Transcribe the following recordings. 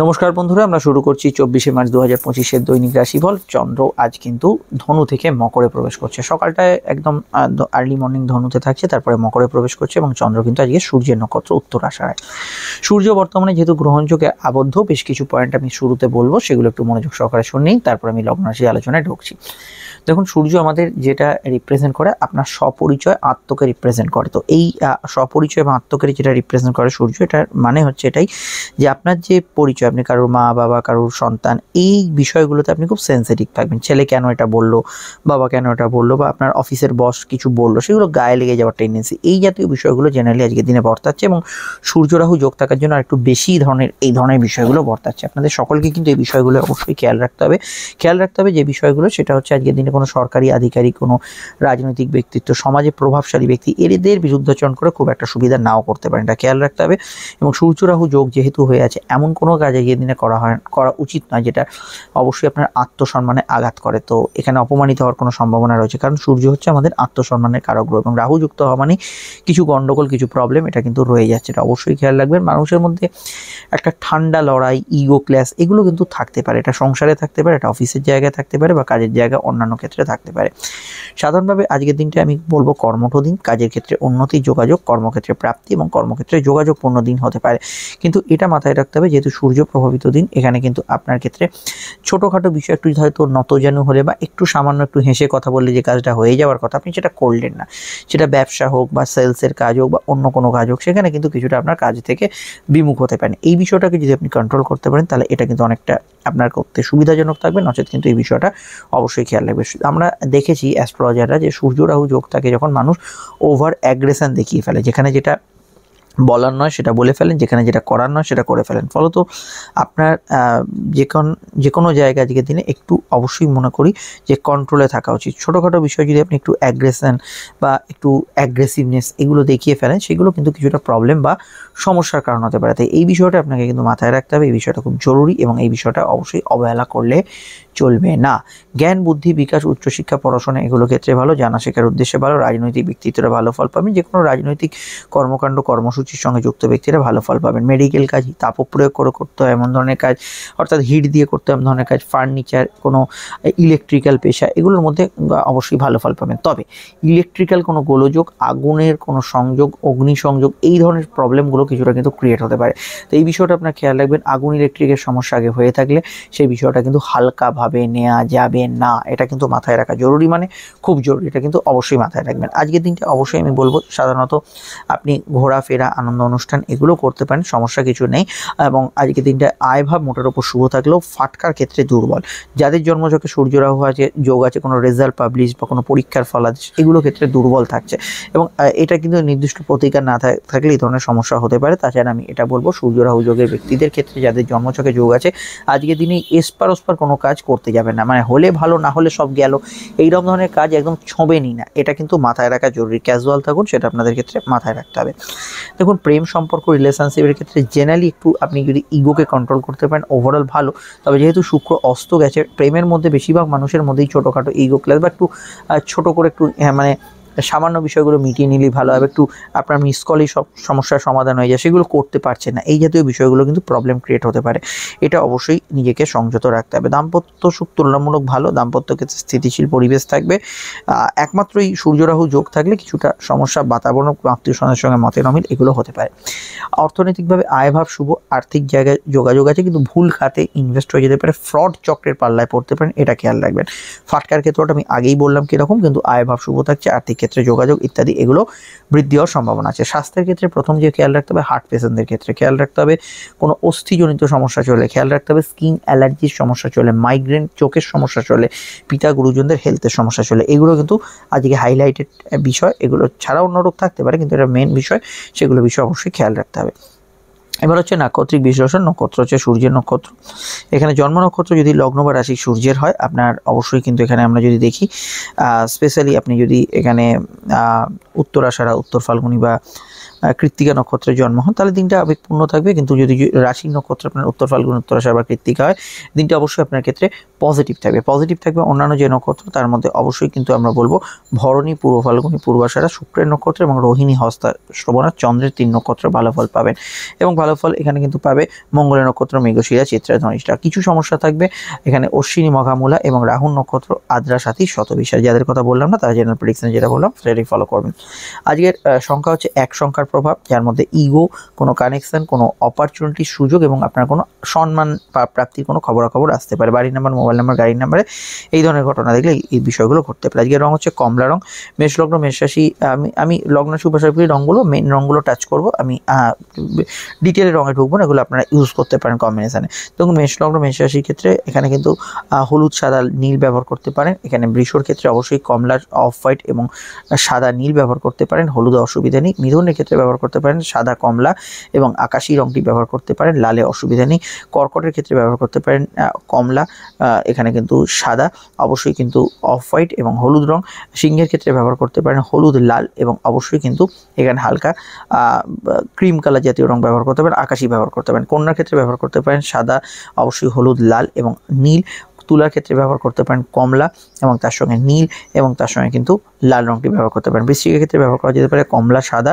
নমস্কার বন্ধুরা, আমরা শুরু করছি 24শে মার্চ 2025-এর দৈনিক রাশিফল। চন্দ্র আজ কিন্তু ধনু থেকে মকরে প্রবেশ করছে। সকালটায় একদম আর্লি মর্নিং ধনুতে থাকছে, তারপরে মকরে প্রবেশ করছে এবং চন্দ্র কিন্তু আজকে সূর্যের নক্ষত্র উত্তর আষাঢ়ায়। সূর্য বর্তমানে যেহেতু গ্রহণযোগে আবদ্ধ, বেশ কিছু পয়েন্ট আমি শুরুতে বলবো, সেগুলো একটু মনোযোগ সহকারে শুনেই তারপর আমি লগ্ন রাশি আলোচনায় ঢুকছি। দেখুন, সূর্য আমাদের যেটা রিপ্রেজেন্ট করে, আপনার স্বপরিচয় আত্মকে রিপ্রেজেন্ট করে। তো এই স্বপরিচয় এবং আত্মকে যেটা রিপ্রেজেন্ট করে সূর্য, এটার মানে হচ্ছে এটাই যে আপনার যে পরিচয়, আপনি কারোর মা বাবা, কারোর সন্তান, এই বিষয়গুলোতে আপনি খুব সেন্সিটিভ থাকবেন। ছেলে কেন এটা বললো, বাবা কেন এটা বললো, বা আপনার অফিসের বস কিছু বললো, সেগুলো গায়ে লেগে যাওয়ার টেন্ডেন্সি, এই জাতীয় বিষয়গুলো জেনারেলি আজকের দিনে বর্তাচ্ছে এবং সূর্য রাহু যোগ থাকার জন্য আর একটু বেশি এই ধরনের বিষয়গুলো বর্তাচ্ছে। আপনাদের সকলকে কিন্তু এই বিষয়গুলো অবশ্যই খেয়াল রাখতে হবে। যে বিষয়গুলো, সেটা হচ্ছে আজকের দিনে কোনো সরকারি আধিকারিক, কোনো রাজনৈতিক ব্যক্তিত্ব, সমাজে প্রভাবশালী ব্যক্তি, এদের বিরুদ্ধাচরণ করে খুব একটা সুবিধা নাও করতে পারেন, এটা খেয়াল রাখতে হবে। এবং সূর্য রাহু যোগ যেহেতু হয়ে আছে, এমন কোনো কাজ আজকের দিনে করা উচিত নয় যেটা অবশ্যই আপনার আত্মসম্মানে আঘাত করে। তো এখানে অপমানিত হওয়ার কোনো সম্ভাবনা রয়েছে, কারণ সূর্য হচ্ছে আমাদের আত্মসম্মানের কারক গ্রহ এবং রাহু যুক্ত হওয়া মানে কিছু গন্ডগোল, কিছু প্রবলেম এটা কিন্তু রয়ে যাচ্ছে, এটা অবশ্যই খেয়াল রাখবেন। মানুষের মধ্যে একটা ঠান্ডা লড়াই, ইগো ক্ল্যাশ, এগুলো কিন্তু থাকতে পারে। এটা সংসারে থাকতে পারে, এটা অফিসের জায়গায় থাকতে পারে, বা কাজের জায়গায় অন্যান্য ক্ষেত্রে থাকতে পারে। সাধারণভাবে আজকের দিনটা আমি বলবো কর্মঠ দিন। কাজের ক্ষেত্রে উন্নতি, যোগাযোগ, কর্মক্ষেত্রে প্রাপ্তি এবং কর্মক্ষেত্রে যোগাযোগপূর্ণ দিন হতে পারে। কিন্তু এটা মাথায় রাখতে হবে, যেহেতু সূর্য প্রভাবিত দিন, এখানে কিন্তু আপনার ক্ষেত্রে ছোটোখাটো বিষয় একটু হয়তো নতজানু হলে বা একটু সামান্য একটু হেসে কথা বললে যে কাজটা হয়ে যাওয়ার কথা, আপনি সেটা করলেন না, সেটা ব্যবসা হোক বা সেলসের কাজ হোক বা অন্য কোনো কাজ হোক, সেখানে কিন্তু কিছুটা আপনার কাজ থেকে বিমুখ হতে পারেন। এই বিষয়টাকে যদি আপনি কন্ট্রোল করতে পারেন, তাহলে এটা কিন্তু অনেকটা আপনার করতে সুবিধাজনক থাকবে। নচেত কিন্তু এই বিষয়টা অবশ্যই খেয়াল রাখবে। আমরা দেখেছি অ্যাস্ট্রোলজাররা যে সূর্য রাহু যোগ থাকে যখন মানুষ ওভার অ্যাগ্রেশন দেখিয়ে ফেলে, যেখানে যেটা বলার নয় সেটা বলে ফেলেন, যেখানে যেটা করার নয় সেটা করে ফেলেন। ফলত আপনার যে কোনো জায়গায় আজকের দিনে একটু অবশ্যই মনে করি যে কন্ট্রোলে থাকা উচিত। ছোটোখাটো বিষয় যদি আপনি একটু অ্যাগ্রেশন বা একটু অ্যাগ্রেসিভনেস এগুলো দেখিয়ে ফেলেন, সেগুলো কিন্তু কিছুটা প্রবলেম বা সমস্যার কারণ হতে পারে। তাই এই বিষয়টা আপনাকে কিন্তু মাথায় রাখতে হবে, এই বিষয়টা খুব জরুরি এবং এই বিষয়টা অবশ্যই অবহেলা করলে চলবে না। জ্ঞান, বুদ্ধি, বিকাশ, উচ্চশিক্ষা, পড়াশোনা এগুলো ক্ষেত্রে ভালো, জানা শেখার উদ্দেশ্যে ভালো, রাজনৈতিক ব্যক্তিত্বরা ভালো ফল পাবেন। যে কোনো রাজনৈতিক কর্মকাণ্ড, কর্মসূচির সঙ্গে যুক্ত ব্যক্তিরা ভালো ফল পাবেন। মেডিকেল কাজ, তাপ প্রয়োগ করে করতে হয় এমন ধরনের কাজ, অর্থাৎ হিট দিয়ে করতে হয় এমন ধরনের কাজ, ফার্নিচার, কোনো ইলেকট্রিক্যাল পেশা, এগুলোর মধ্যে অবশ্যই ভালো ফল পাবেন। তবে ইলেকট্রিক্যাল কোনো গোলযোগ, আগুনের কোনো সংযোগ, অগ্নিসংযোগ, এই ধরনের প্রবলেমগুলো কিছুটা কিন্তু ক্রিয়েট হতে পারে। তো এই বিষয়টা আপনার খেয়াল রাখবেন। আগুন, ইলেকট্রিকের সমস্যা আগে হয়ে থাকলে সেই বিষয়টা কিন্তু হালকাভাবে নেওয়া যাবে না, এটা কিন্তু মাথায় রাখা জরুরি, মানে খুব জরুরি, এটা কিন্তু অবশ্যই মাথায় রাখবেন। আজকের দিনটা অবশ্যই আমি বলবো সাধারণত আপনি ঘোরাফেরা, আনন্দ অনুষ্ঠান এগুলো করতে পারেন, সমস্যা কিছু নেই। এবং আজকের দিনটা আয়ভাব মোটের ওপর শুভ থাকলেও ফাটকার ক্ষেত্রে দুর্বল। যাদের জন্মছকে সূর্য রাহু আছে, যোগ আছে, কোনো রেজাল্ট পাবলিশ বা কোনো পরীক্ষার ফলাদেশ, এগুলো ক্ষেত্রে দুর্বল থাকছে এবং এটা কিন্তু নির্দিষ্ট প্রতিকার না থাকলে এই ধরনের সমস্যা হতে পারে। তাছাড়া আমি এটা বলবো সূর্য রাহু যোগের ব্যক্তিদের ক্ষেত্রে, যাদের জন্মছকে যোগ আছে, আজকের দিনে এসপার ওসপার কোনো কাজ করতে যাবেন না, মানে হলে ভালো, না হলে সব গেল, এইরকম ধরনের কাজ একদম ছোঁবেনই না, এটা কিন্তু মাথায় রাখা জরুরি। ক্যাজুয়াল থাকুন, সেটা আপনাদের ক্ষেত্রে মাথায় রাখতে হবে। দেখুন, প্রেম সম্পর্ক, রিলেশনশিপের ক্ষেত্রে জেনারেলি একটু আপনি যদি ইগোকে কন্ট্রোল করতে পারেন, ওভারঅল ভালো। তবে যেহেতু শুক্র অস্ত গেছে, প্রেমের মধ্যে বেশিরভাগ মানুষের মধ্যেই ছোটোখাটো ইগো ক্লাস বা একটু ছোটো করে একটু মানে সামান্য বিষয়গুলো মিটিয়ে নিলেই ভালো হবে। একটু আপনার মিস কলেই সব সমস্যার সমাধান হয়ে যায়, সেগুলো করতে পারছে না, এই জাতীয় বিষয়গুলো কিন্তু প্রবলেম ক্রিয়েট হতে পারে। এটা অবশ্যই নিজেকে সংযত রাখতে হবে। দাম্পত্য সুখ তুলনামূলক ভালো, দাম্পত্য ক্ষেত্রে স্থিতিশীল পরিবেশ থাকবে। একমাত্র এই সূর্য রাহু যোগ থাকলে কিছুটা সমস্যা, বাতাবরণ, আত্মীয় স্বজনের সঙ্গে মতের অমিল এগুলো হতে পারে। অর্থনৈতিকভাবে আয়ভাব শুভ, আর্থিক জায়গায় যোগাযোগ আছে, কিন্তু ভুল খাতে ইনভেস্ট হয়ে যেতে পারে, ফ্রড চক্রের পাল্লায় পড়তে পারেন, এটা খেয়াল রাখবেন। ফাটকার ক্ষেত্রটা আমি আগেই বললাম কীরকম, কিন্তু আয়ভাব শুভ থাকছে, আর্থিক ক্ষেত্রে যোগাযোগ ইত্যাদি এগুলো বৃদ্ধি হওয়ার সম্ভাবনা আছে। স্বাস্থ্যের ক্ষেত্রে প্রথম যে খেয়াল রাখতে হবে, হার্ট পেশেন্টদের ক্ষেত্রে খেয়াল রাখতে হবে, কোনো অস্থিজনিত সমস্যা চলে খেয়াল রাখতে হবে, স্কিন অ্যালার্জির সমস্যা চলে, মাইগ্রেন, চোখের সমস্যা চলে, পিতা গুরুজনদের হেলথের সমস্যা চলে, এগুলো কিন্তু আজকে হাইলাইটেড বিষয়। এগুলো ছাড়া অন্য রোগ থাকতে পারে, কিন্তু এটা মেন বিষয়, সেগুলো বিষয় অবশ্যই খেয়াল রাখতে হবে। এবার হচ্ছে নাক্ষত্রিক বিশ্লেষণ। নক্ষত্র হচ্ছে সূর্যের নক্ষত্র। এখানে জন্ম নক্ষত্র যদি লগ্ন বা রাশি সূর্যের হয়, আপনার অবশ্যই কিন্তু এখানে আমরা যদি দেখি স্পেশালি আপনি যদি এখানে উত্তর আষাঢ়া, উত্তর ফাল্গুনি বা কৃত্তিকা নক্ষত্রের জন্ম হন, তাহলে দিনটা আবেগপূর্ণ থাকবে। কিন্তু যদি রাশি নক্ষত্র আপনার উত্তর ফাল্গুন, উত্তর আষাঢ় বা কৃত্তিকা হয়, দিনটা অবশ্যই আপনার ক্ষেত্রে পজিটিভ থাকবে অন্যান্য যে নক্ষত্র তার মধ্যে অবশ্যই কিন্তু আমরা বলবো ভরণী, পূর্ব ফাল্গুনী, পূর্বাষাঢ়া, শুক্রের নক্ষত্র এবং রোহিণী, হস্তা, শ্রবণা, চন্দ্রের 3 নক্ষত্র ভালো ফল পাবেন এবং ভালো ফল এখানে কিন্তু পাবে মঙ্গলের নক্ষত্র মৃগশিরা, চিত্রা, ধনিষ্ঠা। কিছু সমস্যা থাকবে এখানে অশ্বিনী, মঘামূলা এবং রাহুর নক্ষত্র আদ্রা, সাথী, শতবিশার। যাদের কথা বললাম না তারা জেনারেল প্রেডিকশনে যেটা বললাম সেটাই ফলো করবেন। আজকের সংখ্যা হচ্ছে 1 সংখ্যার প্রভাব, যার মধ্যে ইগো, কোনো কানেকশন, কোনো অপরচুনিটি, সুযোগ এবং আপনার কোনো সম্মান প্রাপ্তির কোনো খবরাখবর আসতে পারে। বাড়ির নাম্বার, মোবাইল নাম্বার, গাড়ির নাম্বারে এই ধরনের ঘটনা দেখলে এই বিষয়গুলো ঘটতে পারে। আজকের রং হচ্ছে কমলা রং। মেষ লগ্ন, মেষ রাশি, আমি লগ্ন সুপারশাপী রঙগুলো, মেন রঙগুলো টাচ করব, আমি ডিটেলে রঙে ঢুকবো না, এগুলো আপনারা ইউজ করতে পারেন কম্বিনেশানে। দেখুন মেষ লগ্ন, মেষ রাশির ক্ষেত্রে এখানে কিন্তু হলুদ, সাদা, নীল ব্যবহার করতে পারেন। এখানে বৃষর ক্ষেত্রে অবশ্যই কমলা, অফ হোয়াইট এবং সাদা, নীল ব্যবহার করতে পারেন, হলুদে অসুবিধা নেই। মিথুনের ক্ষেত্রে ব্যবহার করতে পারেন সাদা, কমলা এবং আকাশি রঙটি ব্যবহার করতে পারেন, লালে অসুবিধা নেই। কর্কটের ক্ষেত্রে ব্যবহার করতে পারেন কমলা, এখানে কিন্তু সাদা, অবশ্যই কিন্তু অফ হোয়াইট এবং হলুদ রং। সিংহের ক্ষেত্রে ব্যবহার করতে পারেন হলুদ, লাল এবং অবশ্যই কিন্তু এখানে হালকা ক্রিম কালার জাতীয় রং ব্যবহার করতে পারেন, আকাশি ব্যবহার করতে পারেন। কন্যার ক্ষেত্রে ব্যবহার করতে পারেন সাদা, অবশ্যই হলুদ, লাল এবং নীল। তুলার ক্ষেত্রে ব্যবহার করতে পারেন কমলা এবং তার সঙ্গে নীল এবং তার সঙ্গে কিন্তু লাল রঙটি ব্যবহার করতে পারেন। বৃশ্চিকের ক্ষেত্রে ব্যবহার করা যেতে পারে কমলা, সাদা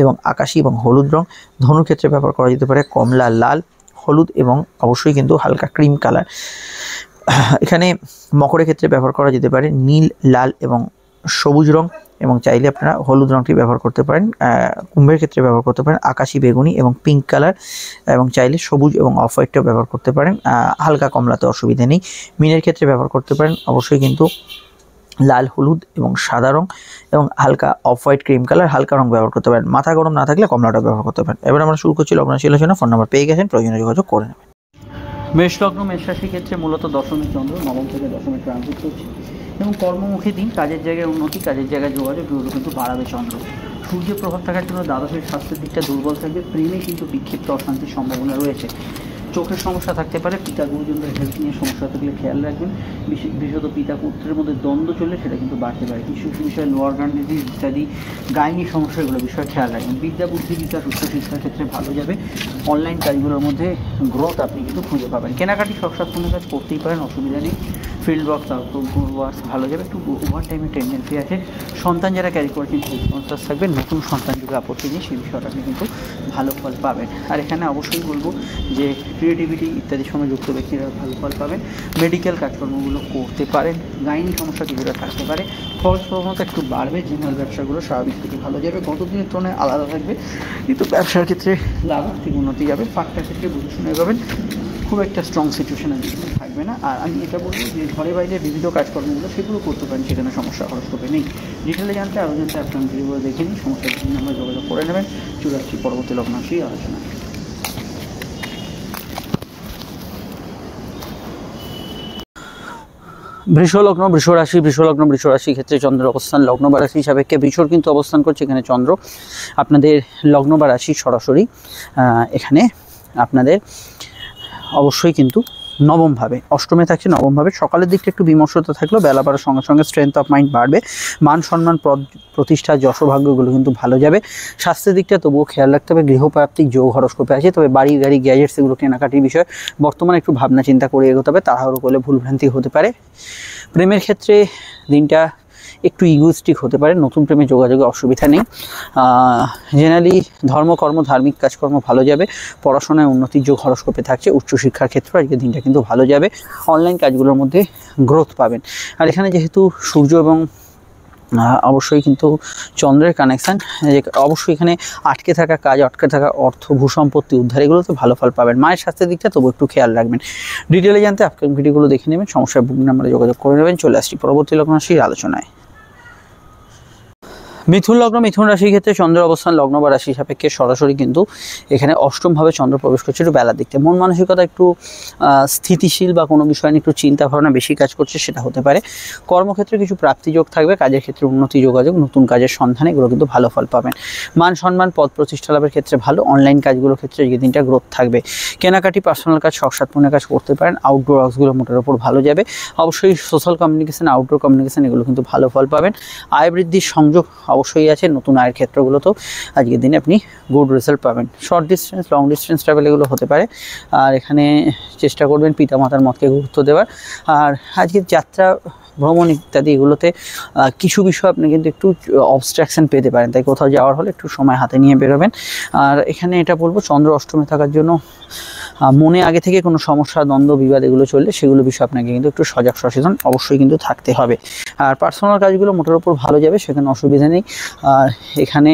এবং আকাশি এবং হলুদ রং। ধনুর ক্ষেত্রে ব্যবহার করা যেতে পারে কমলা, লাল, হলুদ এবং অবশ্যই কিন্তু হালকা ক্রিম কালার। এখানে মকরের ক্ষেত্রে ব্যবহার করা যেতে পারে নীল, লাল এবং সবুজ রং এবং চাইলে আপনারা হলুদ রঙটি ব্যবহার করতে পারেন। কুম্ভের ক্ষেত্রে ব্যবহার করতে পারেন আকাশি, বেগুনি এবং পিঙ্ক কালার এবং চাইলে সবুজ এবং অফ হোয়াইটটাও ব্যবহার করতে পারেন, হালকা কমলাতে অসুবিধা নেই। মীনের ক্ষেত্রে ব্যবহার করতে পারেন অবশ্যই কিন্তু লাল, হলুদ এবং সাদা রং এবং হালকা অফ হোয়াইট, ক্রিম কালার, হালকা রং ব্যবহার করতে পারেন। মাথা গরম না থাকলে কমলাটা ব্যবহার করতে পারেন। এবার আমরা শুরু করছি লগ্ন রাশি আলোচনা। ফোন নাম্বার পেয়ে গেছেন, প্রয়োজনে যোগাযোগ করে নেবেন। মেষ লগ্ন, মেষ রাশির ক্ষেত্রে মূলত দশমী চন্দ্র নবম থেকে দশমী ট্রানজিট করছে এবং কর্মমুখী দিন, কাজের জায়গায় উন্নতি, কাজের জায়গায় যোগাযোগ এগুলো কিন্তু বাড়াবে চন্দ্র। সূর্যের প্রভাব থাকার জন্য দ্বাদশের স্বাস্থ্যের দিকটা দুর্বল থাকবে, প্রেমে কিন্তু বিক্ষিপ্ত অশান্তির সম্ভাবনা রয়েছে। চোখের সমস্যা থাকতে পারে, পিতা গুরুজনদের হেলথ নিয়ে সমস্যা থাকলে খেয়াল রাখবেন। বিশেষত পিতা পুত্রের মধ্যে দ্বন্দ্ব চললে সেটা কিন্তু বাড়তে পারে। কিছু কিছু বিষয়ে লোয়ার গান ডিজিজ ইত্যাদি গাইনি সমস্যা, এগুলো বিষয়ে খেয়াল রাখবেন। বিদ্যা, বুদ্ধি, বিকাশ, উচ্চশিক্ষার ক্ষেত্রে ভালো যাবে। অনলাইন কাজগুলোর মধ্যে গ্রোথ আপনি কিন্তু খুঁজে পাবেন। কেনাকাটি শখ সাধ্যের কাজ করতেই পারেন, অসুবিধা নেই। ফিল্ড ওয়ার্ক, ওয়ার্কস ভালো যাবে। একটু ওভার টাইমের টেন্ডেন্সি আছে। সন্তান যারা ক্যারি করেছেন হেলথ কনসাস থাকবেন। নতুন সন্তান যদি আপত্তি নেই সেই বিষয়টা আপনি কিন্তু ভালো ফল পাবেন। আর এখানে অবশ্যই বলবো যে ক্রিয়েটিভিটি ইত্যাদির সঙ্গে যুক্ত ব্যক্তিরা ভালো ফল পাবেন। মেডিকেল কাজকর্মগুলো করতে পারেন। গাইনি সমস্যা কিছুটা থাকতে পারে। খরচ প্রবণতা একটু বাড়বে। জেনারেল ব্যবসাগুলো স্বাভাবিক থেকে ভালো যাবে। গত দিনের তুলনায় আলাদা থাকবে, কিন্তু ব্যবসার ক্ষেত্রে লাভ আর্থিক উন্নতি যাবে। ফাঁকটার ক্ষেত্রে বুঝে শুনে পাবেন, খুব একটা স্ট্রং সিচুয়েশনে থাকবে না। আর আমি এটা বলবো যে ঘরে বাইরে বিবিধ কাজকর্মগুলো সেগুলো করতে পারেন, সেখানে সমস্যা হরস্কোপে নেই। ডিটেলে জানতে আরও জানতে আপনার ভিডিওগুলো দেখে নিন, সমস্যার জন্য আমরা যোগাযোগ করে নেবেন। চলে আসছি পরবর্তী লগ্নাংশী আলোচনা। বৃষ লগ্ন, বৃষ রাশি, বৃষ লগ্ন, বৃষ রাশির ক্ষেত্রে চন্দ্রের অবস্থান লগ্ন বা রাশি সাপেক্ষে বৃষর কিন্তু অবস্থান করছে। এখানে চন্দ্র আপনাদের লগ্ন বা রাশি সরাসরি এখানে আপনাদের অবশ্যই কিন্তু নবমভাবে, অষ্টমে থাকছে নবমভাবে। সকালের দিকটা একটু বিমর্ষতা থাকলেও বেলা বাড়ার সঙ্গে সঙ্গে স্ট্রেংথ অফ মাইন্ড বাড়বে। মান সম্মান, পদ প্রতিষ্ঠা, যশোভাগ্যগুলো কিন্তু ভালো যাবে। স্বাস্থ্যের দিকটা তবুও খেয়াল রাখতে হবে। গৃহপ্রাপ্তিক যোগ হরস্কোপে আছে, তবে বাড়ি, গাড়ি, গ্যাজেটস এগুলো কেনাকাটির বিষয়ে বর্তমানে একটু ভাবনা চিন্তা করে এগোতে হবে, তাড়াহুড়ো করলে ভুলভ্রান্তি হতে পারে। প্রেমের ক্ষেত্রে দিনটা একটু ইগোইস্টিক হতে পারে, নতুন প্রেমে যোগাযোগে অসুবিধা নেই। জেনারেলি ধর্মকর্ম, ধার্মিক কাজকর্ম ভালো যাবে। পড়াশোনায় উন্নতির যোগ হরস্কোপে থাকছে। উচ্চশিক্ষার ক্ষেত্রে আজকে দিনটা কিন্তু ভালো যাবে। অনলাইন কাজগুলোর মধ্যে গ্রোথ পাবেন। আর এখানে যেহেতু সূর্য এবং অবশ্যই কিন্তু চন্দ্রের কানেকশান, অবশ্যই এখানে আটকে থাকা কাজ, আটকে থাকা অর্থ, ভূসম্পত্তি উদ্ধার, এগুলোতে ভালো ফল পাবেন। মায়ের স্বাস্থ্যের দিকটা তবু একটু খেয়াল রাখবেন। ডিটেলে জানতে আপকামিং ভিডিওগুলো দেখে নেবেন, সমস্যার বুকিং নাম্বারে যোগাযোগ করে নেবেন। চলে আসছি পরবর্তী লগ্নাংশীর আলোচনায়। মিথুন লগ্ন, মিথুন রাশির ক্ষেত্রে চন্দ্রের অবস্থান লগ্ন বা রাশি সাপেক্ষে সরাসরি কিন্তু এখানে অষ্টমভাবে চন্দ্র প্রবেশ করছে। একটু বেলার দিকটা মন মানসিকতা একটু স্থিতিশীল বা কোনো বিষয় নিয়ে একটু চিন্তা ভাবনা বেশি কাজ করছে, সেটা হতে পারে। কর্মক্ষেত্রে কিছু প্রাপ্তিযোগ থাকবে। কাজের ক্ষেত্রে উন্নতি, যোগাযোগ, নতুন কাজের সন্ধানে এগুলো কিন্তু ভালো ফল পাবেন। মান সম্মান, পদ প্রতিষ্ঠা লাভের ক্ষেত্রে ভালো। অনলাইন কাজগুলোর ক্ষেত্রে এই দিনটা গ্রোথ থাকবে। কেনাকাটি, পার্সোনাল কাজ, শখ সাধনের কাজ করতে পারেন। আউটডোর ওয়ার্কসগুলো মোটের ওপর ভালো যাবে। অবশ্যই সোশ্যাল কমিউনিকেশন, আউটডোর কমিউনিকেশন এগুলো কিন্তু ভালো ফল পাবেন। আয় বৃদ্ধির সংযোগ অবশ্যই আছে। নতুন আয়ের ক্ষেত্রগুলোতেও আজকের দিনে আপনি গুড রেজাল্ট পাবেন। Short distance, long distance travel এগুলো হতে পারে। আর এখানে চেষ্টা করবেন পিতামাতার মতকে গুরুত্ব দেওয়ার। আর আজকের যাত্রা, ভ্রমণ ইত্যাদি এগুলোতে কিছু বিষয় আপনি কিন্তু একটু অবস্ট্রাকশন পেতে পারেন, তাই কোথাও যাওয়ার হলে একটু সময় হাতে নিয়ে বেরোবেন। আর এখানে এটা বলবো, চন্দ্র অষ্টমে থাকার জন্য মনে আগে থেকে কোনো সমস্যা, দ্বন্দ্ব, বিবাদ এগুলো চললে সেগুলো বিষয়ে আপনাকে কিন্তু একটু সজাগ সচেতন অবশ্যই কিন্তু থাকতে হবে। আর পার্সোনাল কাজগুলো মোটের ওপর ভালো যাবে, সেখানে অসুবিধা নেই। আর এখানে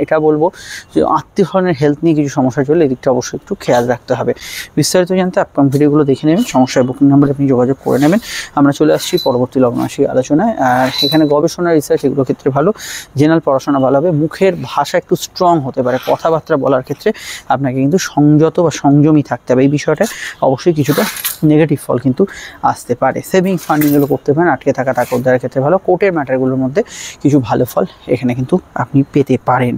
এটা বলবো যে আত্মীয় স্বজনের হেলথ নিয়ে কিছু সমস্যা চললে এদিকটা অবশ্যই একটু খেয়াল রাখতে হবে। বিস্তারিত জানতে আপকামিং ভিডিওগুলো দেখে নেবেন, সমস্যার বুকিং নাম্বারে আপনি যোগাযোগ করে নেবেন। আমরা চলে আসছি পরবর্তী লগ্ন রাশি আলোচনায়। আর এখানে গবেষণা, রিসার্চ এগুলো ক্ষেত্রে ভালো, জেনারেল পড়াশোনা ভালো হবে। মুখের ভাষা একটু স্ট্রং হতে পারে, কথাবার্তা বলার ক্ষেত্রে আপনাকে কিন্তু সংযত বা সংযমী থাকতে হবে। এই বিষয়টা অবশ্যই কিছুটা নেগেটিভ ফল কিন্তু আসতে পারে। সেভিংস ফান্ডিংগুলো করতে পারেন, আটকে থাকা টাকা উদ্ধারের ক্ষেত্রে ভালো। কোর্টের ম্যাটারগুলোর মধ্যে কিছু ভালো ফল এখানে কিন্তু আপনি পেতে পারেন।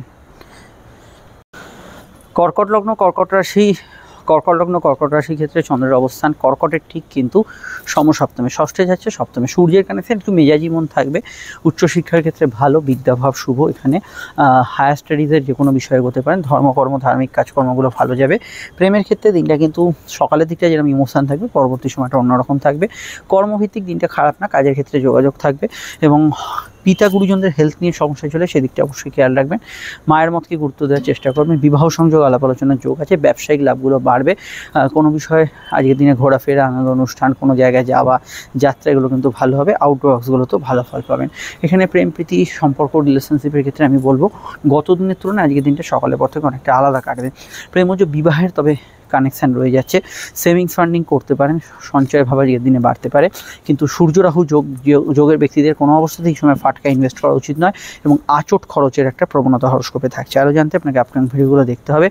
কর্কট লগ্ন, কর্কট রাশির ক্ষেত্রে চন্দ্রের অবস্থান কর্কটের ঠিক কিন্তু সমসপ্তমে, ষষ্ঠে যাচ্ছে, সপ্তমে। সূর্যের কানেকশন একটু মেজাজি মন থাকবে। উচ্চশিক্ষার ক্ষেত্রে ভালো, বিদ্যাভাব শুভ। এখানে হায়ার স্টাডিজের যে কোনো বিষয়ে হতে পারেন। ধর্মকর্ম, ধার্মিক কাজকর্মগুলো ভালো যাবে। প্রেমের ক্ষেত্রে দিনটা কিন্তু সকালের দিকটা যেরকম ইমোশন থাকবে, পরবর্তী সময়টা অন্যরকম থাকবে। কর্মভিত্তিক দিনটা খারাপ না, কাজের ক্ষেত্রে যোগাযোগ থাকবে। এবং পিতা গুরুজনদের হেলথ নিয়ে সমস্যা চলে, সেদিকটা অবশ্যই খেয়াল রাখবেন। মায়ের মতকে গুরুত্ব দেওয়ার চেষ্টা করবেন। বিবাহ সংযোগ, আলাপ আলোচনার যোগ আছে। ব্যবসায়িক লাভগুলো বাড়বে। কোনো বিষয়ে আজকের দিনে ঘোরাফেরা, আনন্দ অনুষ্ঠান, কোনো জায়গায় যাওয়া, যাত্রা এগুলো কিন্তু ভালো হবে। আউটডোর ওয়ার্কসগুলোতেও ভালো ফল পাবেন। এখানে প্রেম প্রীতি সম্পর্ক, রিলেশনশিপের ক্ষেত্রে আমি বলবো গত দিনের তুলনায় আজকের দিনটা সকালের পর থেকে অনেকটা আলাদা কাটবে। প্রেমজ বিবাহের তবে কানেকশান রয়ে যাচ্ছে। সেভিংস ফান্ডিং করতে পারেন, সঞ্চয় ভাব আজকের দিনে বাড়তে পারে। কিন্তু সূর্য রাহু যোগের ব্যক্তিদের কোনো অবস্থাতেই এই সময় ফাটকা ইনভেস্ট করা উচিত নয় এবং আচট খরচের একটা প্রবণতা হরস্কোপে থাকছে। আরও জানতে আপনাকে আপকামিং ভিডিওগুলো দেখতে হবে।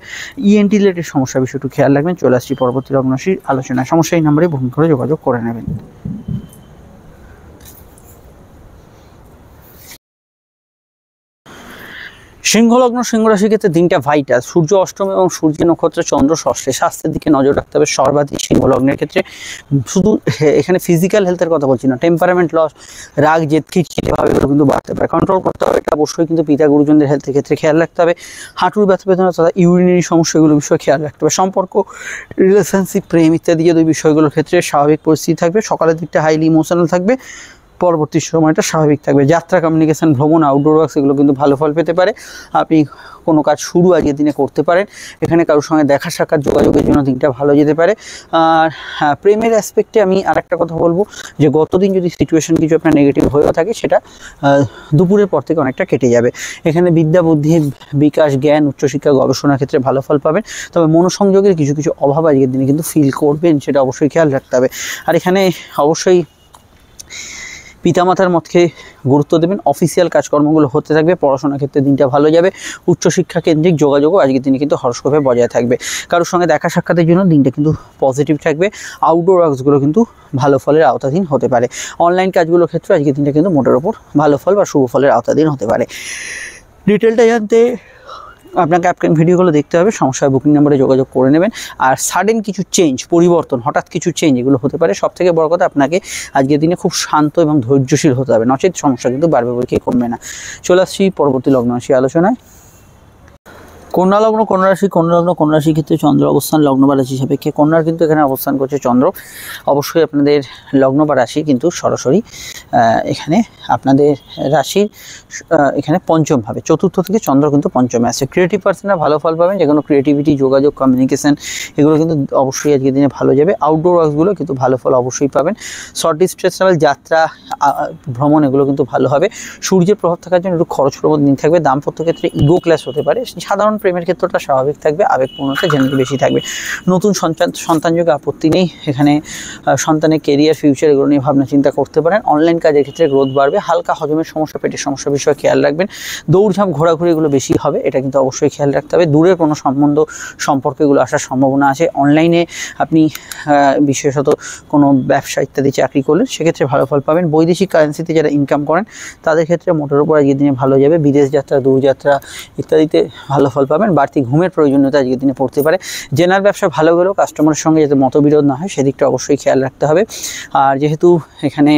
ইএনটি রিলেটেড সমস্যা বিষয় একটু খেয়াল রাখবেন। চলে আসছি পরবর্তী লগ্ন রাশির আলোচনায়। সমস্যা এই নাম্বারে ফোন করে যোগাযোগ করে নেবেন। সিংহলগ্ন, সিংহ রাশির ক্ষেত্রে দিনটা ভাইটাল। সূর্য অষ্টমে এবং সূর্য নক্ষত্রে, চন্দ্র ষষ্ঠে। স্বাস্থ্যের দিকে নজর রাখতে হবে সর্বাধিক সিংহলগ্নের ক্ষেত্রে। শুধু এখানে ফিজিক্যাল হেলথের কথা বলছি না, টেম্পারামেন্ট লস, রাগ, জেদ, খিটখিটে ভাবে এগুলো কিন্তু বাড়তে পারে। কন্ট্রোল করতে হবে, এটা অবশ্যই কিন্তু পিতা গুরুজনদের হেলথের ক্ষেত্রে খেয়াল রাখতে হবে। হাঁটুর ব্যথা বেদনা তথা ইউরিনারি সমস্যা এগুলো বিষয়ে খেয়াল রাখতে হবে। সম্পর্ক, রিলেশনশিপ, প্রেম ইত্যাদি যে বিষয়গুলোর ক্ষেত্রে স্বাভাবিক পরিস্থিতি থাকবে। সকালের দিকটা হাইলি ইমোশনাল থাকবে, পরবর্তী সময়টা স্বাভাবিক থাকবে। যাত্রা, কমিউনিকেশন, ভ্রমণ, আউটডোর ওয়ার্কস এগুলো কিন্তু ভালো ফল পেতে পারে। আপনি কোনো কাজ শুরু আজকের দিনে করতে পারেন। এখানে কারোর সঙ্গে দেখা সাক্ষাৎ, যোগাযোগের জন্য দিনটা ভালো যেতে পারে। আর হ্যাঁ, প্রেমের অ্যাসপেক্টে আমি আরেকটা কথা বলবো যে গতদিন যদি সিচুয়েশন কিছু আপনার নেগেটিভ হয়েও থাকে, সেটা দুপুরের পর থেকে অনেকটা কেটে যাবে। এখানে বিদ্যা, বুদ্ধি, বিকাশ, জ্ঞান, উচ্চশিক্ষা, গবেষণার ক্ষেত্রে ভালো ফল পাবেন। তবে মনোসংযোগের কিছু কিছু অভাব আজকের দিনে কিন্তু ফিল করবেন, সেটা অবশ্যই খেয়াল রাখতে হবে। আর এখানে অবশ্যই পিতামাতার মতকে গুরুত্ব দেবেন। অফিসিয়াল কাজকর্মগুলো হতে থাকবে। পড়াশোনার ক্ষেত্রে দিনটা ভালো যাবে। উচ্চশিক্ষা কেন্দ্রিক যোগাযোগও আজকের দিনে কিন্তু হরস্কোপে বজায় থাকবে। কারোর সঙ্গে দেখা সাক্ষাতের জন্য দিনটা কিন্তু পজিটিভ থাকবে। আউটডোর ওয়ার্কসগুলো কিন্তু ভালো ফলের আওতাধীন হতে পারে। অনলাইন কাজগুলোর ক্ষেত্রে আজকের দিনটা কিন্তু মোটের ওপর ভালো ফল বা শুভ ফলের আওতাধীন হতে পারে। ডিটেলটা জানতে আপনাকে আপকামিং ভিডিওগুলো দেখতে হবে। সমস্যায় বুকিং নাম্বারে যোগাযোগ করে নেবেন। আর সাডেন কিছু চেঞ্জ, পরিবর্তন, হঠাৎ কিছু চেঞ্জ এগুলো হতে পারে। সবথেকে বড় কথা, আপনাকে আজকের দিনে খুব শান্ত এবং ধৈর্যশীল হতে হবে, নচেত সমস্যা কিন্তু বাড়বে বলে কি কমবে না। চলে আসছি পরবর্তী লগ্ন রাশি আলোচনায়। কন্যা লগ্ন, কন্যা রাশির ক্ষেত্রে চন্দ্র অবস্থান লগ্ন বা রাশি সাপেক্ষে। কন্যার কিন্তু এখানে অবস্থান করছে চন্দ্র। অবশ্যই আপনাদের লগ্ন বা রাশি কিন্তু সরাসরি এখানে আপনাদের রাশির এখানে পঞ্চমভাবে, চতুর্থ থেকে চন্দ্র কিন্তু পঞ্চমে আসছে। ক্রিয়েটিভ পার্সনরা ভালো ফল পাবেন, যে কোনো ক্রিয়েটিভিটি, যোগাযোগ, কমিউনিকেশন এগুলো কিন্তু অবশ্যই আজকের দিনে ভালো যাবে। আউটডোর ওয়ার্কসগুলো কিন্তু ভালো ফল অবশ্যই পাবেন। শর্ট ডিস্টেন্স ট্রাভেল, যাত্রা, ভ্রমণ এগুলো কিন্তু ভালো হবে। সূর্যের প্রভাব থাকার জন্য একটু খরচ প্রবণ দিন থাকবে। দাম্পত্য ক্ষেত্রে ইগো ক্ল্যাশ হতে পারে। সাধারণ প্রেমের ক্ষেত্রটা স্বাভাবিক থাকবে, আবেগপূর্ণতা জেনারেলি বেশি থাকবে। নতুন সন্তান যোগে আপত্তি নেই। এখানে সন্তানের কেরিয়ার, ফিউচার এগুলো নিয়ে ভাবনা চিন্তা করতে পারেন। অনলাইন কাজের ক্ষেত্রে গ্রোথ বাড়বে। হালকা হজমের সমস্যা, পেটের সমস্যা বিষয়ে খেয়াল রাখবেন। দৌড়ঝাঁপ, ঘোরাঘুরি এগুলো বেশি হবে, এটা কিন্তু অবশ্যই খেয়াল রাখতে হবে। দূরের কোনো সম্পর্ক এগুলো আসার সম্ভাবনা আছে। অনলাইনে আপনি বিশেষত কোনো ব্যবসা ইত্যাদি চাকরি করলে সেক্ষেত্রে ভালো ফল পাবেন। বৈদেশিক কারেন্সিতে যারা ইনকাম করেন তাদের ক্ষেত্রে মোটের উপর আজকের দিনে ভালো যাবে। বিদেশ যাত্রা, দূরযাত্রা ইত্যাদিতে ভালো ফল পাবেন। বাড়তি ঘুমের প্রয়োজনীয়তা আজকের দিনে পড়তে পারে। জেনারেল ব্যবসা ভালো গেলেও কাস্টমারের সঙ্গে যাতে মতবিরোধ না হয় সেদিকটা অবশ্যই খেয়াল রাখতে হবে। আর যেহেতু এখানে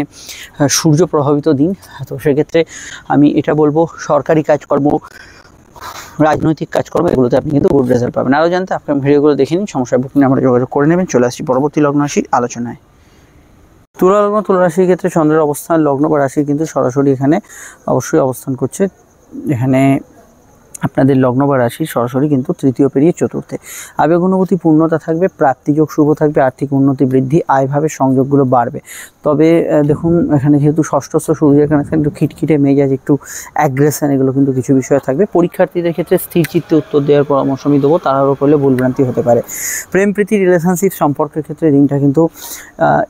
সূর্য প্রভাবিত দিন, তো সেক্ষেত্রে আমি এটা বলবো সরকারি কাজকর্ম, রাজনৈতিক কাজকর্ম এগুলোতে আপনি কিন্তু গুড রেজাল্ট পাবেন। আরও জানতে আপনার ভিডিওগুলো দেখে নিন, সমস্যার বুকিং আমরা যোগাযোগ করে নেবেন। চলে আসছি পরবর্তী লগ্ন রাশির আলোচনায়। তুলা লগ্ন, তুলা রাশির ক্ষেত্রে চন্দ্রের অবস্থান লগ্ন বা রাশি কিন্তু সরাসরি এখানে অবশ্যই অবস্থান করছে। এখানে আপনাদের লগ্ন বা রাশি সরাসরি কিন্তু তৃতীয় পেরিয়ে চতুর্থে। আবেগ অনুভূতি পূর্ণতা থাকবে, প্রাপ্তিযোগ শুভ থাকবে, আর্থিক উন্নতি বৃদ্ধি, আয়ভাবে সংযোগগুলো বাড়বে। তবে দেখুন এখানে যেহেতু ষষ্ঠস্থ সূর্যের কানেকশন, একটু খিটখিটে মেজাজ, একটু অ্যাগ্রেশন, এগুলো কিন্তু কিছু বিষয় থাকবে। পরীক্ষার্থীদের ক্ষেত্রে স্থির চিত্তে উত্তর দেওয়ার পরামর্শ আমি দেবো, তাড়াহুড়ো করলে ভুলভ্রান্তি হতে পারে। প্রেম প্রীতি রিলেশনশিপ সম্পর্কের ক্ষেত্রে দিনটা কিন্তু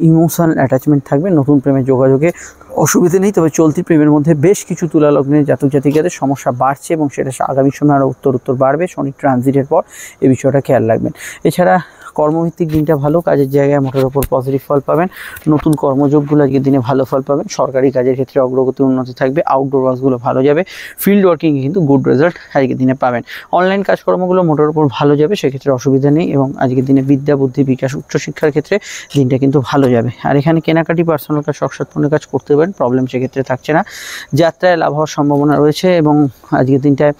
ইমোশনাল অ্যাটাচমেন্ট থাকবে। নতুন প্রেমের যোগাযোগে অসুবিধা নেই, তবে চলতি প্রেমের মধ্যে বেশ কিছু তুলা লগ্নের জাতক জাতিকাদের সমস্যা বাড়ছে এবং সেটা আগামী সময় আরও উত্তর বাড়বে। শনি ট্রানজিটের পর এই বিষয়টা খেয়াল রাখবেন। এছাড়া কর্মভিত্তিক দিনটা ভালো, কাজের জায়গায় মোটের ওপর পজিটিভ ফল পাবেন। নতুন কর্মযোগগুলো আজকের দিনে ভালো ফল পাবেন। সরকারি কাজের ক্ষেত্রে অগ্রগতি উন্নতি থাকবে। আউটডোর ওয়ার্কসগুলো ভালো যাবে। ফিল্ড ওয়ার্কিংয়ে কিন্তু গুড রেজাল্ট আজকের দিনে পাবেন। অনলাইন কাজকর্মগুলো মোটের ওপর ভালো যাবে, সেক্ষেত্রে অসুবিধা নেই। এবং আজকের দিনে বিদ্যা বুদ্ধি বিকাশ, উচ্চশিক্ষার ক্ষেত্রে দিনটা কিন্তু ভালো যাবে। আর এখানে কেনাকাটি, পার্সোনাল কাজ, শখসাৎপূর্ণের কাজ করতে পারেন, প্রবলেম সেক্ষেত্রে থাকছে না। যাত্রায় লাভ হওয়ার সম্ভাবনা রয়েছে এবং আজকের দিনটায়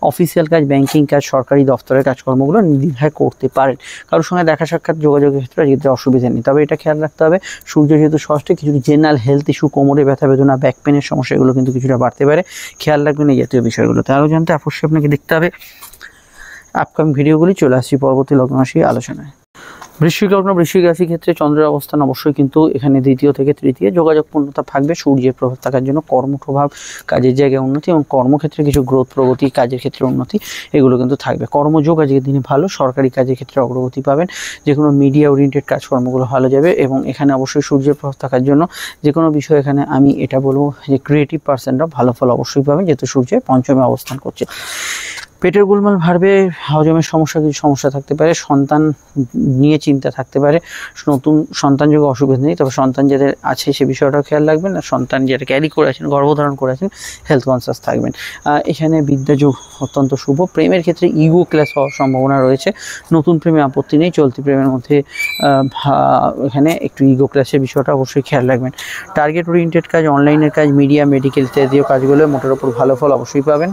অফিসিয়াল কাজ, ব্যাংকিং কাজ, সরকারি দপ্তরের কাজকর্মগুলো নির্দ্বিধায় করতে পারেন। কারোর সঙ্গে দেখা সাক্ষাৎ, যোগাযোগের ক্ষেত্রে আজকে অসুবিধা নেই। তবে এটা খেয়াল রাখতে হবে, সূর্য যেহেতু ষষ্ঠে, কিছু জেনারেল হেলথ ইস্যু, কোমরে ব্যথা বেদনা, ব্যাক পেনের সমস্যা, এগুলো কিন্তু কিছুটা বাড়তে পারে। খেয়াল রাখবেন এই জাতীয় বিষয়গুলোতে। আরও জানতে অবশ্যই আপনাকে দেখতে হবে আপকামিং ভিডিওগুলি। চলে আসছি পরবর্তী লগ্ন রাশি আলোচনায়। বৃশ্চিক লগ্ন, বৃশ্চিক রাশির ক্ষেত্রে চন্দ্রের অবস্থান অবশ্যই কিন্তু এখানে দ্বিতীয় থেকে তৃতীয়। যোগাযোগ পূর্ণতা থাকবে। সূর্যের প্রভাব থাকার জন্য কর্মপ্রভাব, কাজের জায়গায় উন্নতি এবং কর্মক্ষেত্রে কিছু গ্রোথ, প্রগতি, কাজের ক্ষেত্রে উন্নতি, এগুলো কিন্তু থাকবে। কর্মযোগ আজকের দিনে ভালো। সরকারি কাজের ক্ষেত্রে অগ্রগতি পাবেন। যে কোনো মিডিয়া ওরিয়েন্টেড কাজকর্মগুলো ভালো যাবে এবং এখানে অবশ্যই সূর্যের প্রভাব থাকার জন্য যে কোনো বিষয়, এখানে আমি এটা বলবো যে ক্রিয়েটিভ পার্সনরা ভালো ফল অবশ্যই পাবেন, যেহেতু সূর্যের পঞ্চমে অবস্থান করছে। পেটের গোলমাল বাড়বে, হজমের সমস্যা, কিছু সমস্যা থাকতে পারে। সন্তান নিয়ে চিন্তা থাকতে পারে। নতুন সন্তান যোগে অসুবিধা নেই, তবে সন্তান যাদের আছে সে বিষয়টাও খেয়াল রাখবেন। আর সন্তান যারা ক্যারি করে আছেন, গর্ভধারণ করে আছেন, হেলথ কনসাস থাকবেন। এখানে বিদ্যা যোগ অত্যন্ত শুভ। প্রেমের ক্ষেত্রে ইগো ক্লাস হওয়ার সম্ভাবনা রয়েছে। নতুন প্রেমে আপত্তি নেই, চলতি প্রেমের মধ্যে এখানে একটু ইগো ক্লাসের বিষয়টা অবশ্যই খেয়াল রাখবেন। টার্গেট ওরিয়েন্টেড কাজ, অনলাইনের কাজ, মিডিয়া, মেডিকেল ইত্যাদিও কাজগুলো মোটের ওপর ভালো ফল অবশ্যই পাবেন।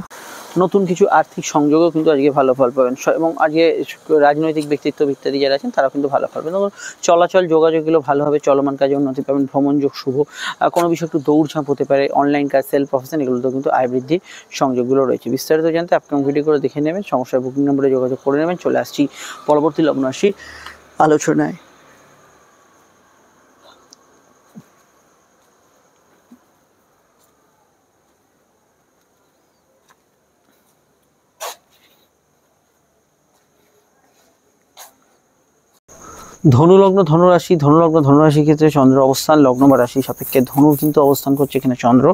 নতুন কিছু আর্থিক সংযোগও কিন্তু আজকে ভালো ফল পাবেন এবং আজকে রাজনৈতিক ব্যক্তিত্ব ইত্যাদি যারা আছেন তারাও কিন্তু ভালো ফল পাবেন। চলাচল, যোগাযোগগুলো ভালো হবে। চলমান কাজে উন্নতি পাবেন। ভ্রমণ যোগ শুভ। কোনো বিষয় একটু দৌড়ঝাঁপ হতে পারে। অনলাইন কাজ, সেলফ প্রফেশন, এগুলোতেও কিন্তু আয় বৃদ্ধির সংযোগগুলো রয়েছে। বিস্তারিত জানতে আপনার ভিডিও করে দেখে নেবেন, সমস্যার বুকিং নম্বরে যোগাযোগ করে নেবেন। চলে আসছি পরবর্তী লগ্ন রাশির আলোচনায়। ধনুলগ্ন, ধনুরাশি, ধনুলগ্ন, ধনুরাশির ক্ষেত্রে চন্দ্র অবস্থান লগ্ন বা রাশি সাপেক্ষে ধনুর কিন্তু অবস্থান করছে এখানে চন্দ্র।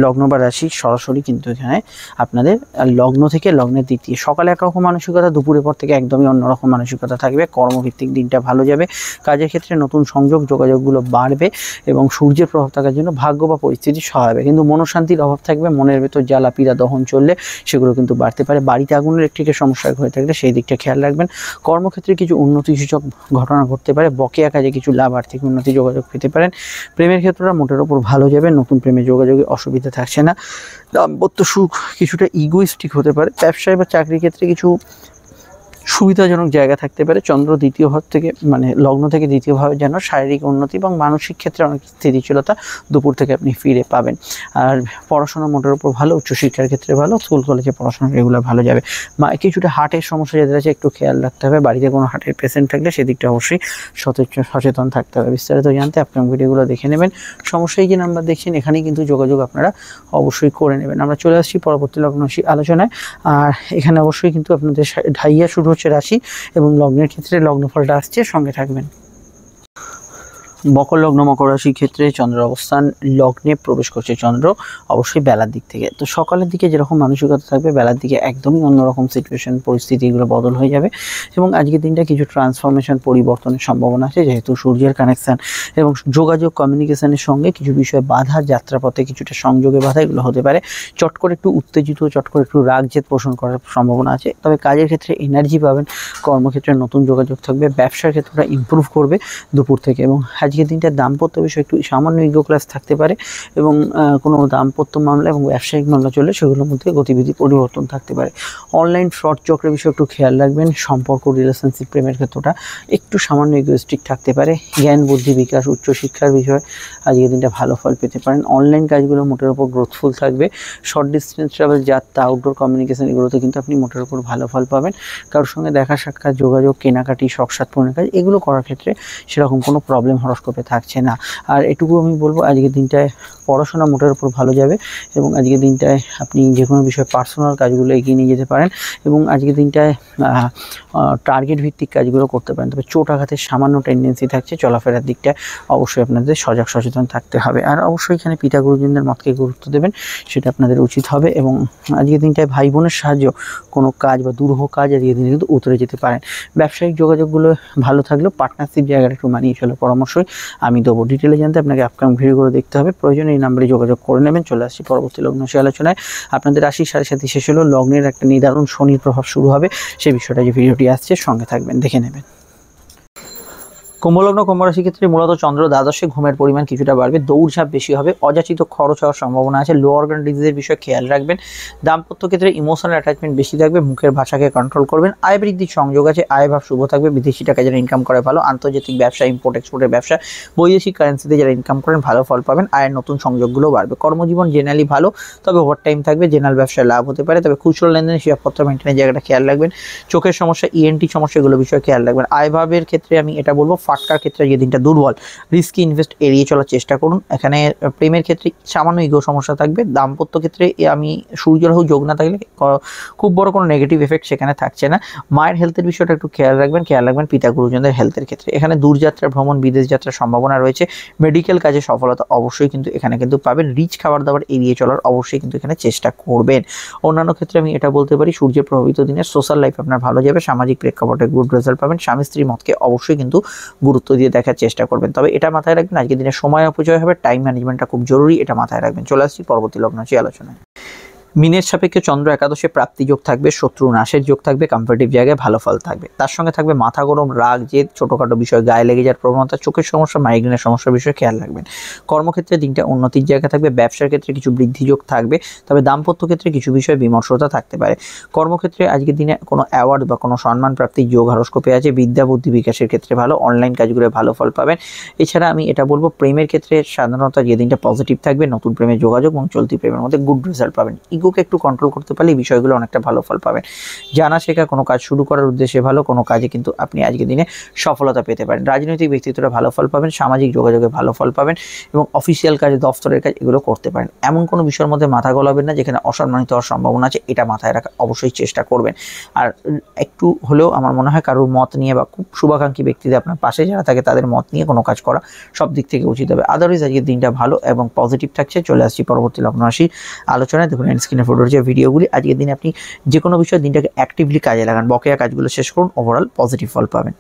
লগ্ন বা রাশি সরাসরি কিন্তু এখানে আপনাদের লগ্ন থেকে লগ্নের দ্বিতীয়। সকালে একরকম মানসিকতা, দুপুরের পর থেকে একদমই অন্যরকম মানসিকতা থাকবে। কর্মভিত্তিক দিনটা ভালো যাবে। কাজের ক্ষেত্রে নতুন সংযোগ, যোগাযোগগুলো বাড়বে এবং সূর্যের প্রভাব থাকার জন্য ভাগ্য বা পরিস্থিতি সহায় হবে। কিন্তু মনোশান্তির অভাব থাকবে। মনের ভেতর জ্বালা পীড়া দহন চললে সেগুলো কিন্তু বাড়তে পারে। বাড়িতে আগুন, ইলেকট্রিকের সমস্যা হয়ে থাকলে সেই দিকটা খেয়াল রাখবেন। কর্মক্ষেত্রে কিছু উন্নতিসূচক ঘটনা ঘটতে পারে। বকেয়া কাজে কিছু লাভ, আর্থিক উন্নতি, যোগাযোগ পেতে পারেন। প্রেমের ক্ষেত্রটা মোটের ওপর ভালো যাবে। নতুন প্রেমের যোগাযোগে অসুবিধা থাকছে না। দাম্পত্য সুখ কিছুটা ইগোইস্টিক হতে পারে। ব্যবসায় বা চাকরির ক্ষেত্রে কিছু সুবিধাজনক জায়গা থাকতে পারে। চন্দ্র দ্বিতীয় ভাব থেকে মানে লগ্ন থেকে দ্বিতীয় ভাবে যেন শারীরিক উন্নতি এবং মানসিক ক্ষেত্রে অনেক স্থিতিশীলতা দুপুর থেকে আপনি ফিরে পাবেন। আর পড়াশোনা মোটের উপর ভালো। উচ্চশিক্ষার ক্ষেত্রে ভালো। স্কুল কলেজে পড়াশোনা রেগুলার ভালো যাবে। কিছুটা হার্টের সমস্যা যাদের আছে একটু খেয়াল রাখতে হবে। বাড়িতে কোনো হার্টের পেশেন্ট থাকলে সেদিকটা অবশ্যই সচেতন থাকতে হবে। বিস্তারিত জানতে আপনার ভিডিওগুলো দেখে নেবেন। সমস্যায় যে নাম্বার দেখছেন এখানেই কিন্তু যোগাযোগ আপনারা অবশ্যই করে নেবেন। আমরা চলে আসছি পরবর্তী লগ্ন আলোচনায়। আর এখানে অবশ্যই কিন্তু আপনাদের ঢাইয়া শুরু হচ্ছে রাশি এবং লগ্নের ক্ষেত্রে লগ্নফলটা আসছে, সঙ্গে থাকবেন। মকর লগ্ন মকর রাশির ক্ষেত্রে চন্দ্রের অবস্থান লগ্নে প্রবেশ করছে চন্দ্র অবশ্যই বেলার দিক থেকে। তো সকালের দিকে যেরকম মানসিকতা থাকবে বেলার দিকে একদমই অন্যরকম সিচুয়েশন পরিস্থিতি এগুলো বদল হয়ে যাবে এবং আজকের দিনটা কিছু ট্রান্সফরমেশন পরিবর্তনের সম্ভাবনা আছে, যেহেতু সূর্যের কানেকশান এবং যোগাযোগ কমিউনিকেশনের সঙ্গে কিছু বিষয়ে বাধা, যাত্রাপথে কিছুটা সংযোগে বাধা এগুলো হতে পারে। চট করে একটু উত্তেজিত, চট করে একটু রাগ জেদ পোষণ করার সম্ভাবনা আছে। তবে কাজের ক্ষেত্রে এনার্জি পাবেন, কর্মক্ষেত্রে নতুন যোগাযোগ থাকবে, ব্যবসার ক্ষেত্রে ইমপ্রুভ করবে দুপুর থেকে। এবং আজকের দিনটা দাম্পত্য বিষয়ে একটু সামান্য ইগো ক্লাস থাকতে পারে এবং কোনো দাম্পত্য মামলা এবং ব্যবসায়িক মামলা চলে সেগুলোর মধ্যে গতিবিধি পরিবর্তন থাকতে পারে। অনলাইন ফ্রড চক্রের বিষয়ে একটু খেয়াল রাখবেন। সম্পর্ক, রিলেশনশিপ, প্রেমের ক্ষেত্রটা একটু সামান্য ইগোস্টিক থাকতে পারে। জ্ঞান বুদ্ধি বিকাশ, উচ্চশিক্ষার বিষয়ে আজকের দিনটা ভালো ফল পেতে পারেন। অনলাইন কাজগুলো মোটের ওপর গ্রোথফুল থাকবে। শর্ট ডিস্টেন্স ট্রাভেল, যাত্রা, আউটডোর কমিউনিকেশন এগুলোতে কিন্তু আপনি মোটের ওপর ভালো ফল পাবেন। কারোর সঙ্গে দেখা সাক্ষাৎ, যোগাযোগ, কেনাকাটি, শখ সাধপূর্ণের কাজ এগুলো করার ক্ষেত্রে সেরকম কোনো প্রবলেম হরস্কোপে থাকছে না। আর এটুকু আমি বলবো আজকের দিনটায় পড়াশোনা মোটের উপর ভালো যাবে এবং আজকের দিনটায় আপনি যে কোনো বিষয়ে পার্সোনাল কাজগুলো এগিয়ে নিয়ে যেতে পারেন এবং আজকের দিনটায় টার্গেট ভিত্তিক কাজগুলো করতে পারেন। তবে চোট আঘাতের সামান্য টেন্ডেন্সি থাকছে, চলাফেরার দিকটা অবশ্যই আপনাদের সজাগ সচেতন থাকতে হবে। আর অবশ্যই এখানে পিতা গুরুজনদের মতকে গুরুত্ব দেবেন, সেটা আপনাদের উচিত হবে। এবং আজকের দিনটায় ভাই বোনের সাহায্য কোনো কাজ বা দুরূহ কাজ আজকের দিনে কিন্তু উতরে যেতে পারেন। ব্যবসায়িক যোগাযোগগুলো ভালো থাকলেও পার্টনারশিপ জায়গাটা একটু মানিয়ে চলে পরামর্শই আমি দেবো। ডিটেলে জানতে আপনাকে আপকামিং ভিডিওগুলো দেখতে হবে, প্রয়োজনে এই নাম্বারে যোগাযোগ করে নেবেন। চলে আসছি পরবর্তী লগ্ন সে আলোচনায়। আপনাদের রাশির সাড়ে সাথে শেষ হলো, লগ্নের একটা নিদারুণ শনির প্রভাব শুরু হবে, সেই বিষয়টা যে ভিডিওটি আসছে সঙ্গে থাকবেন, দেখে নেবেন। কুম্ভলগ্ন কুম্ভ রাশির ক্ষেত্রে মূলত চন্দ্র দ্বাদশে, ঘুমের পরিমাণ কিছুটা বাড়বে, দৌড়ঝাঁপ বেশি হবে, অযাচিত খরচ হওয়ার সম্ভাবনা আছে, লো অর্গান ডিজিজের বিষয়ে খেয়াল রাখবেন। দাম্পত্য ক্ষেত্রে ইমোশনাল অ্যাটাচমেন্ট বেশি থাকবে, মুখের ভাষাকে কন্ট্রোল করবেন। আয় বৃদ্ধির সংযোগ আছে, আয় ভাব শুভ থাকবে, বিদেশি টাকা যারা ইনকাম করে ভালো, আন্তর্জাতিক ব্যবসা, ইম্পোর্ট এক্সপোর্টের ব্যবসা, বৈদেশিক কারেন্সিতে যারা ইনকাম করেন ভালো ফল পাবেন। আয়ের নতুন সংযোগগুলো বাড়বে। কর্মজীবন জেনারেলি ভালো, তবে ওভারটাইম থাকবে, জেনারেল ব্যবসায় লাভ হতে পারে। তবে খুচরো লেনদেন, হিসাবপত্র মেনটেনের জায়গাটা খেয়াল রাখবেন। চোখের সমস্যা, ইএনটি সমস্যা এগুলো বিষয়ে খেয়াল রাখবেন। আয় ভাবের ক্ষেত্রে আমি এটা বলবো ফাটকার ক্ষেত্রে যেদিন দুর্বল, রিস্কি ইনভেস্ট এড়িয়ে চলার চেষ্টা করুন। এখানে প্রেমের ক্ষেত্রে সামান্য ইগো সমস্যা থাকবে। দাম্পত্য ক্ষেত্রে আমি সূর্য রাহু যোগ না থাকলে খুব বড় কোনো নেগেটিভ এফেক্ট সেখানে থাকছে না। মায়ের হেলথের বিষয়টা একটু খেয়াল রাখবেন পিতা গুরুজনদের হেলথের ক্ষেত্রে। এখানে দূরযাত্রা, ভ্রমণ, বিদেশ যাত্রার সম্ভাবনা রয়েছে। মেডিকেল কাজে সফলতা অবশ্যই কিন্তু এখানে কিন্তু পাবেন। রিচ খাবার দাবার এড়িয়ে চলার অবশ্যই কিন্তু এখানে চেষ্টা করবেন। অন্যান্য ক্ষেত্রে আমি এটা বলতে পারি সূর্যের প্রভাবিত দিনের সোশ্যাল লাইফ আপনার ভালো যাবে, সামাজিক প্রেক্ষাপটে গুড রেজাল্ট পাবেন। স্বামী স্ত্রী মতকে অবশ্যই কিন্তু গুরুত্ব দিয়ে দেখার চেষ্টা করবেন। তবে এটা মাথায় রাখবেন আজকের দিনে সময় অপচয় হবে, টাইম ম্যানেজমেন্টটা খুব জরুরি, এটা মাথায় রাখবেন। চলে আসছি পরবর্তী লগ্ন আলোচনায়। মিনের সাপেক্ষে চন্দ্র একাদশে প্রাপ্তি যোগ থাকবে, শত্রু নাশের যোগ থাকবে, কম্পারেটিভ জায়গায় ভালো ফল থাকবে। তার সঙ্গে থাকবে মাথা গরম, রাগ, জেদ, ছোটোখাটো বিষয় গায়ে লেগে যাওয়ার প্রবণতা, চোখের সমস্যা, মাইগ্রেনের সমস্যার বিষয়ে খেয়াল রাখবেন। কর্মক্ষেত্রে দিনটা উন্নতির জায়গা থাকবে, ব্যবসার ক্ষেত্রে কিছু বৃদ্ধি যোগ থাকবে, তবে দাম্পত্য ক্ষেত্রে কিছু বিষয়ে বিমর্ষতা থাকতে পারে। কর্মক্ষেত্রে আজকের দিনে কোনো অ্যাওয়ার্ড বা কোনো সম্মান প্রাপ্তির যোগ হরস্কোপে আছে। বিদ্যা বুদ্ধি বিকাশের ক্ষেত্রে ভালো, অনলাইন কাজগুলো ভালো ফল পাবেন। এছাড়া আমি এটা বলবো প্রেমের ক্ষেত্রে সাধারণত যে দিনটা পজিটিভ থাকবে, নতুন প্রেমের যোগাযোগ এবং চলতি প্রেমের মধ্যে গুড রেজাল্ট পাবেন। ইগোকে একটু কন্ট্রোল করতে পারলে এই বিষয়গুলো অনেকটা ভালো ফল পাবেন। জানা শেখা, কোনো কাজ শুরু করার উদ্দেশ্যে ভালো, কোনো কাজে কিন্তু আপনি আজকের দিনে সফলতা পেতে পারেন। রাজনৈতিক ব্যক্তিত্বরা ভালো ফল পাবেন, সামাজিক যোগাযোগে ভালো ফল পাবেন এবং অফিসিয়াল কাজে, দফতরের কাজ এগুলো করতে পারেন। এমন কোনো বিষয়ের মধ্যে মাথা গলাবেন না যেখানে অসম্মানিত হওয়ার সম্ভাবনা আছে, এটা মাথায় রাখা অবশ্যই চেষ্টা করবেন। আর একটু হলেও আমার মনে হয় কারোর মত নিয়ে বা খুব শুভাকাঙ্ক্ষী ব্যক্তিদের আপনার পাশে যারা থাকে তাদের মত নিয়ে কোনো কাজ করা সব দিক থেকে উচিত হবে। আদারওয়াইজ আজকের দিনটা ভালো এবং পজিটিভ থাকছে। চলে আসছি পরবর্তী লগ্ন রাশির আলোচনায়। দেখুন স্ক্রিনে ফটোর যে ভিডিওগুলি, আজকের দিনে আপনি যে কোনো বিষয়ে দিনটাকে অ্যাক্টিভলি কাজে লাগান, বকেয়া কাজগুলো শেষ করুন, ওভারঅল পজিটিভ ফল পাবেন।